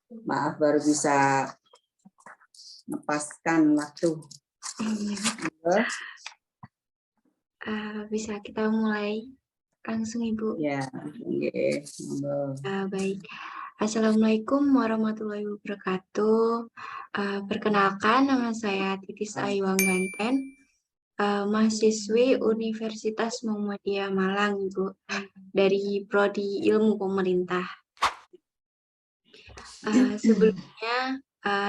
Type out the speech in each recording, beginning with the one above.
Maaf baru bisa lepaskan waktu. Bisa kita mulai langsung, Ibu. Ya, okay. Baik. Assalamualaikum warahmatullahi wabarakatuh. Perkenalkan, nama saya Titis Ayu Angganten, mahasiswi Universitas Muhammadiyah Malang, Ibu, dari Prodi Ilmu Pemerintah. Sebelumnya,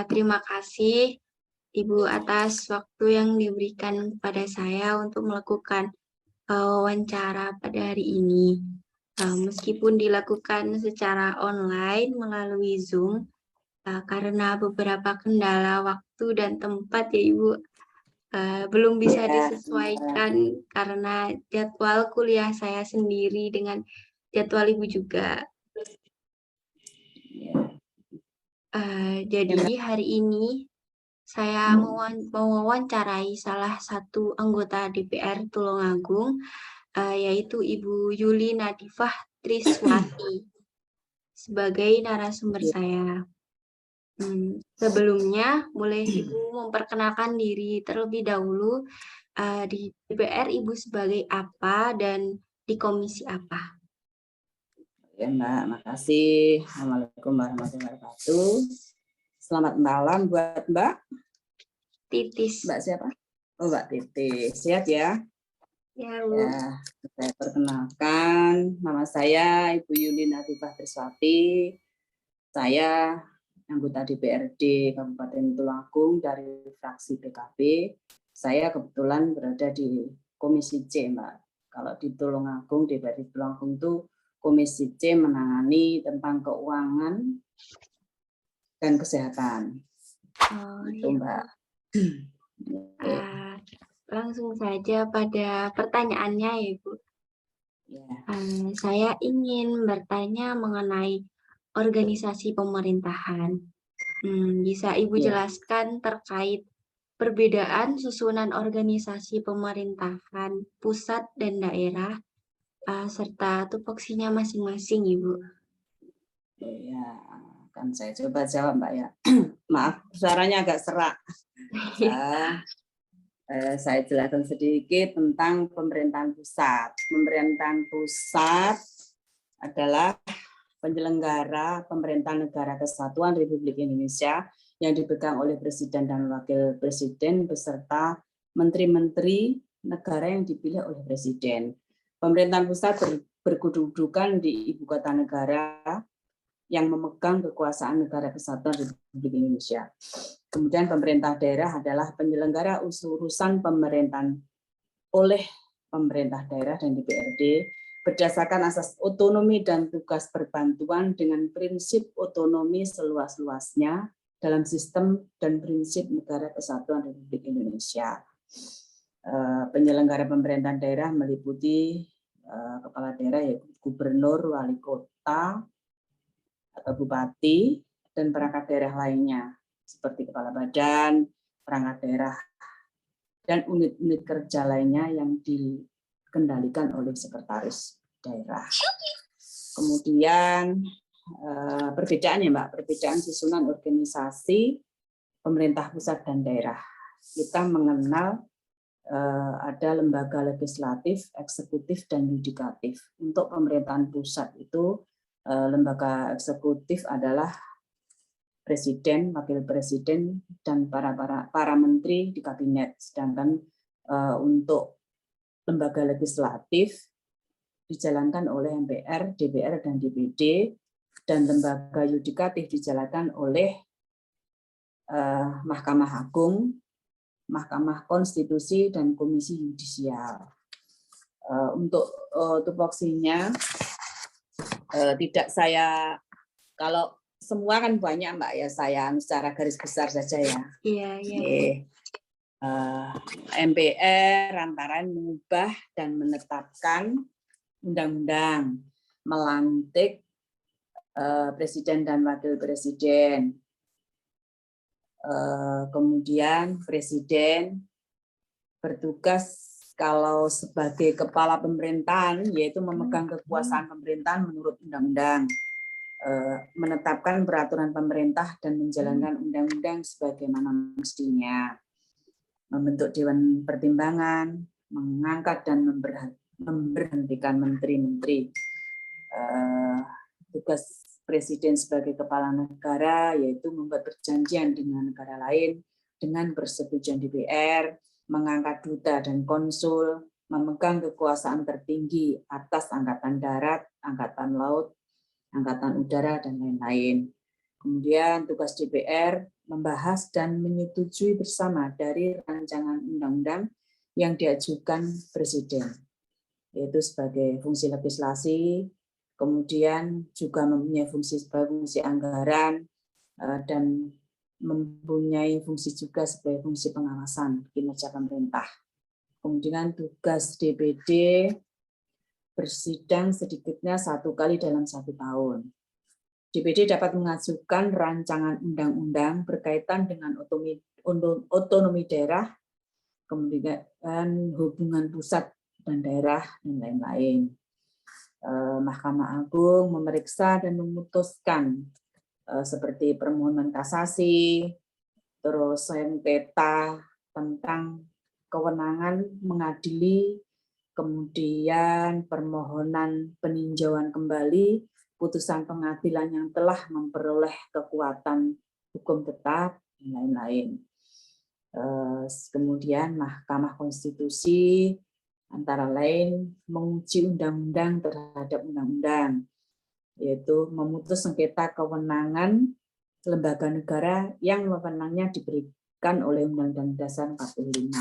terima kasih Ibu atas waktu yang diberikan kepada saya untuk melakukan wawancara pada hari ini. Meskipun dilakukan secara online melalui Zoom, karena beberapa kendala waktu dan tempat ya Ibu, belum bisa disesuaikan karena jadwal kuliah saya sendiri dengan jadwal Ibu juga. Jadi hari ini saya mewawancarai salah satu anggota DPR Tulungagung, yaitu Ibu Yuli Nadifah Triswati sebagai narasumber saya. Sebelumnya, boleh Ibu memperkenalkan diri terlebih dahulu, di DPR Ibu sebagai apa dan di komisi apa? Ya Mbak, makasih. Assalamualaikum warahmatullahi wabarakatuh. Selamat malam buat Mbak. Titis. Mbak siapa? Oh Mbak Titis, sehat ya? Ya, Bu. Ya, saya perkenalkan, nama saya Ibu Yuli Nadifah Triswati. Saya anggota DPRD Kabupaten Tulungagung dari fraksi PKB. Saya kebetulan berada di Komisi C, Mbak. Kalau di Tulungagung, DPRD Tulungagung itu Komisi C menangani tentang keuangan dan kesehatan. Itu, Mbak. Langsung saja pada pertanyaannya ya, Bu. Saya ingin bertanya mengenai organisasi pemerintahan. Bisa Ibu jelaskan terkait perbedaan susunan organisasi pemerintahan pusat dan daerah, serta tupoksinya masing-masing, Ibu? Ya, akan saya coba jawab, Mbak ya. Maaf, suaranya agak serak. Saya jelaskan sedikit tentang pemerintahan pusat. Pemerintahan pusat adalah penyelenggara pemerintahan negara kesatuan Republik Indonesia yang dipegang oleh Presiden dan Wakil Presiden beserta menteri-menteri negara yang dipilih oleh Presiden. Pemerintahan pusat berkedudukan di ibu kota negara yang memegang kekuasaan negara kesatuan Republik Indonesia. Kemudian pemerintah daerah adalah penyelenggara urusan pemerintahan oleh pemerintah daerah dan DPRD berdasarkan asas otonomi dan tugas perbantuan dengan prinsip otonomi seluas-luasnya dalam sistem dan prinsip negara kesatuan Republik Indonesia. Penyelenggara pemerintahan daerah meliputi kepala daerah yaitu gubernur, wali kota, atau bupati, dan perangkat daerah lainnya seperti kepala badan, perangkat daerah, dan unit-unit kerja lainnya yang dikendalikan oleh sekretaris daerah. Kemudian perbedaannya, Mbak, perbedaan susunan organisasi pemerintah pusat dan daerah. Kita mengenal ada lembaga legislatif, eksekutif, dan yudikatif. Untuk pemerintahan pusat itu lembaga eksekutif adalah Presiden, Wakil Presiden, dan para menteri di kabinet. Sedangkan untuk lembaga legislatif dijalankan oleh MPR, DPR, dan DPD, dan lembaga yudikatif dijalankan oleh Mahkamah Agung, Mahkamah Konstitusi, dan Komisi Yudisial. Untuk tupoksinya tidak saya, kalau semua kan banyak Mbak ya, saya secara garis besar saja ya. Iya. MPR antara mengubah dan menetapkan undang-undang, melantik presiden dan wakil presiden. Kemudian presiden bertugas kalau sebagai kepala pemerintahan, yaitu memegang kekuasaan pemerintahan menurut undang-undang. menetapkan peraturan pemerintah dan menjalankan undang-undang sebagaimana mestinya, membentuk dewan pertimbangan, mengangkat dan memberhentikan menteri-menteri. Tugas Presiden sebagai kepala negara yaitu membuat perjanjian dengan negara lain dengan persetujuan DPR, mengangkat duta dan konsul, memegang kekuasaan tertinggi atas angkatan darat, angkatan laut, angkatan udara, dan lain-lain. Kemudian tugas DPR membahas dan menyetujui bersama dari rancangan undang-undang yang diajukan Presiden, yaitu sebagai fungsi legislasi, kemudian juga mempunyai fungsi sebagai fungsi anggaran, dan mempunyai fungsi juga sebagai fungsi pengawasan kinerja pemerintah. Kemudian tugas DPD bersidang sedikitnya 1 kali dalam 1 tahun. DPD dapat mengajukan rancangan undang-undang berkaitan dengan otonomi daerah, kemudian hubungan pusat dan daerah, dan lain-lain. Mahkamah Agung memeriksa dan memutuskan seperti permohonan kasasi, terus sengketa tentang kewenangan mengadili, kemudian permohonan peninjauan kembali putusan pengadilan yang telah memperoleh kekuatan hukum tetap, dan lain-lain. Kemudian Mahkamah Konstitusi antara lain menguji undang-undang terhadap undang-undang, yaitu memutus sengketa kewenangan lembaga negara yang wewenangnya diberikan oleh Undang-Undang Dasar 45.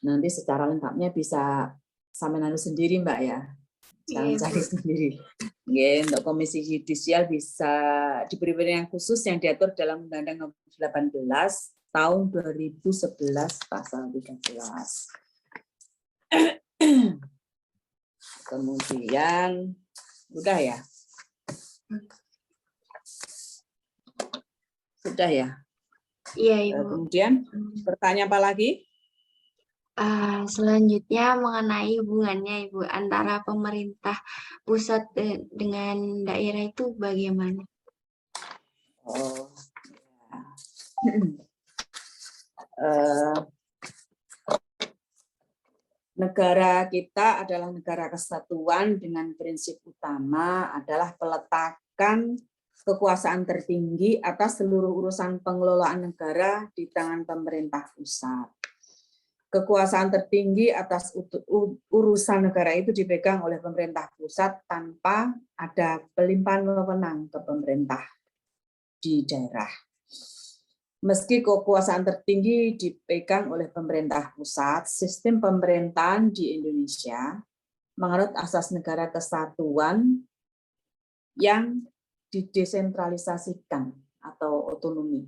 Nanti secara lengkapnya bisa sampai sendiri, Mbak, ya. Jangan cari sendiri. Untuk Komisi Yudisial bisa diberi wewenang khusus yang diatur dalam Undang-Undang Nomor 18 tahun 2011 pasal 13. Kemudian udah ya? Sudah ya? Iya, Ibu. Kemudian pertanyaan apa lagi? Selanjutnya mengenai hubungannya Ibu antara pemerintah pusat dengan daerah itu bagaimana? Oh, negara kita adalah negara kesatuan dengan prinsip utama adalah peletakan kekuasaan tertinggi atas seluruh urusan pengelolaan negara di tangan pemerintah pusat. Kekuasaan tertinggi atas urusan negara itu dipegang oleh pemerintah pusat tanpa ada pelimpahan wewenang ke pemerintah di daerah. Meski kekuasaan tertinggi dipegang oleh pemerintah pusat, sistem pemerintahan di Indonesia menganut asas negara kesatuan yang didesentralisasikan atau otonomi.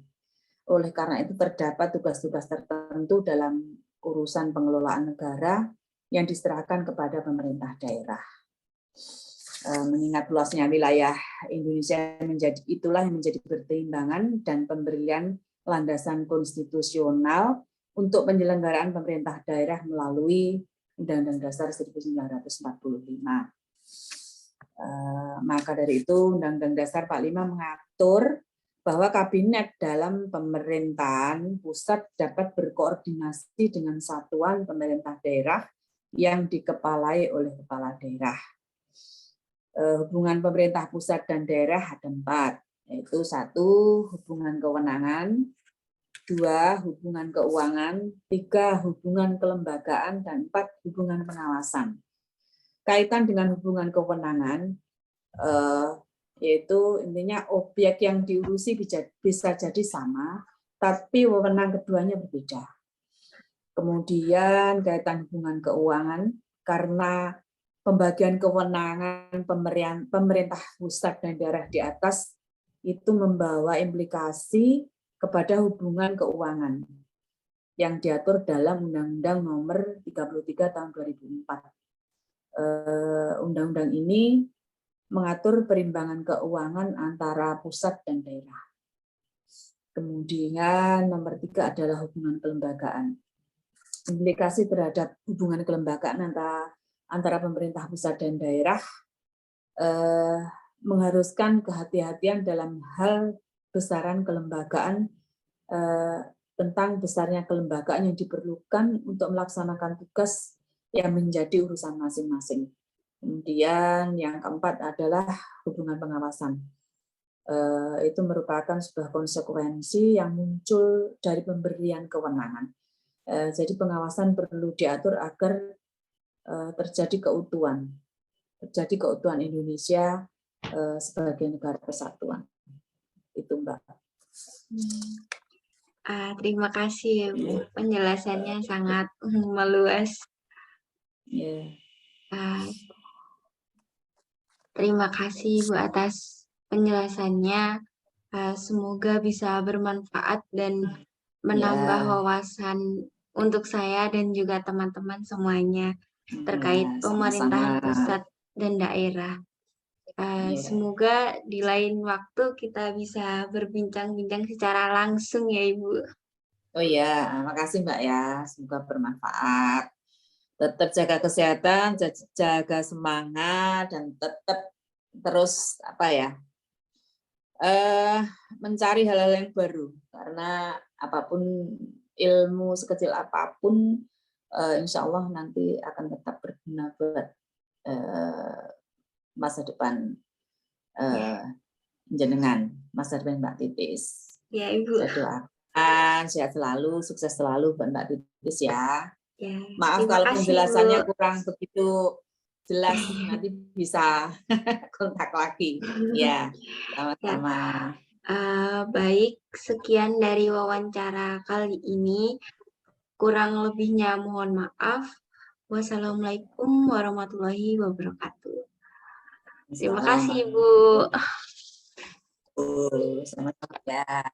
Oleh karena itu terdapat tugas-tugas tertentu dalam urusan pengelolaan negara yang diserahkan kepada pemerintah daerah. Mengingat luasnya wilayah Indonesia itulah yang menjadi pertimbangan dan pemberian landasan konstitusional untuk penyelenggaraan pemerintah daerah melalui Undang-Undang Dasar 1945. Maka dari itu Undang-Undang Dasar 45 mengatur bahwa kabinet dalam pemerintahan pusat dapat berkoordinasi dengan satuan pemerintah daerah yang dikepalai oleh kepala daerah. Hubungan pemerintah pusat dan daerah ada 4, yaitu 1, hubungan kewenangan, 2, hubungan keuangan, 3, hubungan kelembagaan, dan 4, hubungan pengawasan. Kaitan dengan hubungan kewenangan, yaitu intinya objek yang diurusi bisa jadi sama, tapi wewenang keduanya berbeda. Kemudian kaitan hubungan keuangan, karena pembagian kewenangan pemerintah pusat dan daerah di atas itu membawa implikasi kepada hubungan keuangan yang diatur dalam Undang-Undang Nomor 33 Tahun 2004. Undang-undang ini mengatur perimbangan keuangan antara pusat dan daerah. Kemudian nomor 3 adalah hubungan kelembagaan. Implikasi terhadap hubungan kelembagaan antara pemerintah pusat dan daerah mengharuskan kehati-hatian dalam hal besaran kelembagaan, tentang besarnya kelembagaan yang diperlukan untuk melaksanakan tugas yang menjadi urusan masing-masing. Kemudian yang keempat adalah hubungan pengawasan. Itu merupakan sebuah konsekuensi yang muncul dari pemberian kewenangan. Jadi pengawasan perlu diatur agar terjadi keutuhan Indonesia sebagai negara kesatuan. Itu Mbak. Terima kasih ya Bu, penjelasannya sangat meluas. Yeah. Terima kasih Bu atas penjelasannya. Semoga bisa bermanfaat dan menambah wawasan untuk saya dan juga teman-teman semuanya terkait pemerintahan pusat dan daerah. Semoga di lain waktu kita bisa berbincang-bincang secara langsung ya Ibu. Oh ya, makasih Mbak ya. Semoga bermanfaat. Tetap jaga kesehatan, jaga semangat, dan tetap terus mencari hal-hal yang baru. Karena apapun ilmu sekecil apapun, insya Allah nanti akan tetap berguna buat masa depan jenengan, masa depan Mbak Titis. Ya Ibu. Saya doakan sehat selalu, sukses selalu buat Mbak Titis ya. Ya, maaf kalau penjelasannya kurang begitu jelas, nanti bisa kontak lagi. Ya, sama-sama. Baik, sekian dari wawancara kali ini. Kurang lebihnya mohon maaf. Wassalamualaikum warahmatullahi wabarakatuh. Terima kasih, Bu. Sama-sama ya.